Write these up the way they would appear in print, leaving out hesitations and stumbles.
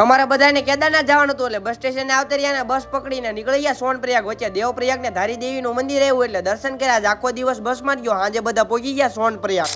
અમારે બધાને કેદારનાથ જવાનું હતું એટલે બસ સ્ટેશને આવતા રહ્યા ને બસ પકડીને નીકળી ગયા સોનપ્રયાગ વચ્ચે દેવપ્રયાગ ને ધારી દેવીનું મંદિર આવ્યું એટલે દર્શન કર્યા. આખો દિવસ બસમાં ગયો, આજે બધા પહોંચી ગયા સોનપ્રયાગ.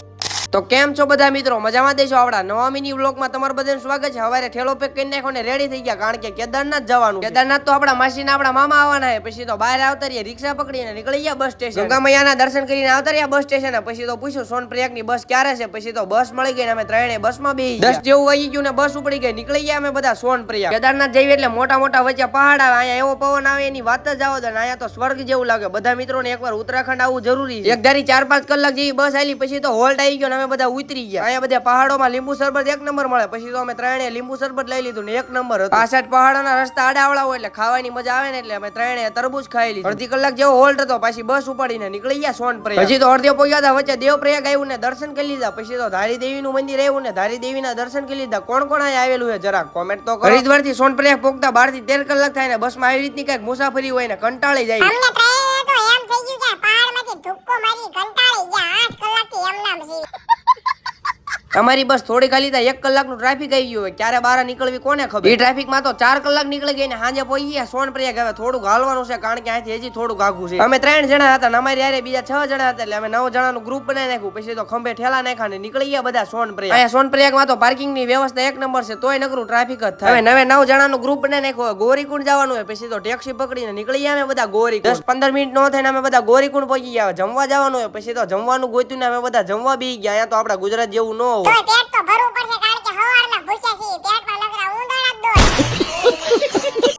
તો કેમ છો બધા મિત્રો, મજામાં દેશો? આપડા નવા મિની વ્લોગમાં તમારું બધાનું સ્વાગત છે. હવારે ઠેલો પેક કરી નાખો ને રેડી થઈ ગયા, કારણ કે કેદારનાથ જવાનું. કેદારનાથ તો આપડા માસી ને આપડા મામા આવવાના છે. પછી તો બહાર આવતા રહ્યા, રિક્ષા પકડીને નીકળી ગયા બસ સ્ટેશન. ગંગા મૈયાના દર્શન કરીને આવતા રહ્યા બસ સ્ટેશન. પછી તો પૂછ્યું સોનપ્રયાગ ની બસ ક્યારે છે. પછી તો બસ મળી ગઈ ને અમે ત્રણે બસમાં બેસી ગયા. 10 જેવું વાગી ગયું ને બસ ઉપડી ગઈ, નીકળી ગયા અમે બધા સોનપ્રયાગ. કેદારનાથ જઈએ એટલે મોટા મોટા વચ્ચે પહાડ આવે, અહીંયા એવો પવન આવે એની વાત જ આવો દે. અહીંયા તો સ્વર્ગ જેવું લાગે. બધા મિત્રોને એકવાર ઉત્તરાખંડ આવવું જરૂરી છે. એક ધારી 4-5 કલાક જેવી બસ આલી, પછી તો હોલ્ટ આવી ગયો ને અમે બધા ઉતરી ગયા. અહીંયા બધા પહાડોમાં લીંબુ શરબત એક નંબર મળે. પછી તો અમે ત્રણે લીંબુ શરબત લઈ લીધું ને એક નંબર હતું. આ સાઈડ પહાડોના રસ્તા આડાવડા હોય એટલે ખાવાની મજા આવે ને, એટલે અમે ત્રણે તરબૂચ ખાઈ લીધું. અડધી કલાક જેવો હોલ્ટ હતો, પછી બસ ઉપાડીને નીકળી ગયા સોનપ્રયાગ. પછી તો અડધે પહોંચ્યા હતા, વચ્ચે દેવપ્રયાગ આવ્યું ને દર્શન કરી લીધા. પછી તો ધારી દેવીનું મંદિર આવ્યું ને ધારી દેવીના દર્શન કરી લીધા. કોણ કોણ અહીંયા આવેલું છે જરાક કોમેન્ટ તો કરો. હરિદ્વાર થી સોનપ્રયાગ પહોંચતા 12 થી 13 કલાક થાય ને બસમાં આવી રીતની કઈક મુસાફરી હોય ને કંટાળી જાય. અમને ટ્રેન તો એમ થઈ ગયું કે પહાડમાંથી ધુક્કો મારી કંટાળી ગયા. 8 કલાકથી એમ નામ છે. અમારી બસ થોડી ખાલી થાય 1 કલાકનું ટ્રાફિક આવી ગયું હોય, ક્યારે બહાર નીકળવી કોને ખબર. એ ટ્રાફિકમાં તો 4 કલાક નીકળી ગઈ ને સાંજે પહોંચી ગયા સોનપ્રયાગ. હવે થોડું હાલવાનું છે, કારણ કે અહીંથી હજી થોડું આઘું છે. અમે 3 જણા હતા ને અમારી યારે બીજા 6 જણા હતા, એટલે અમે 9 જણાનું ગ્રુપ બનાવી નાખ્યું. પછી તો ખંભે ઠેલા નાખ્યા ને નીકળી ગયા બધા સોનપ્રયાગ. અહીંયા સોનપ્રયાગમાં તો પાર્કિંગ ની વ્યવસ્થા એક નંબર છે, તોય નકરું ટ્રાફિક જ થાય. હવે 9 જણાનું ગ્રુપ બનાવી નાખ્યું. ગોરીકુંડ જવાનું હોય, પછી તો ટેક્સી પકડીને નીકળી ગયા અમે બધા ગોરીકુંડ. 10-15 મિનિટ નો થાય ને અમે બધા ગોરીકુંડ પહોંચી ગયા. જમવા જવાનું હોય, પછી તો જમવાનું ગોત્યું ને અમે બધા જમવા બેસી ગયા. અહીંયા તો આપડા ગુજરાત જેવું ન હોય.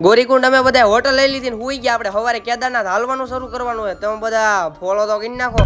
ગોરીકુંડ અમે બધા હોટલ લઈ લીધી ને હુઈ ગયા. આપણે સવારે કેદારનાથ હાલવાનું શરૂ કરવાનું હોય, તમે બધા ફોલો તો કરી નાખો.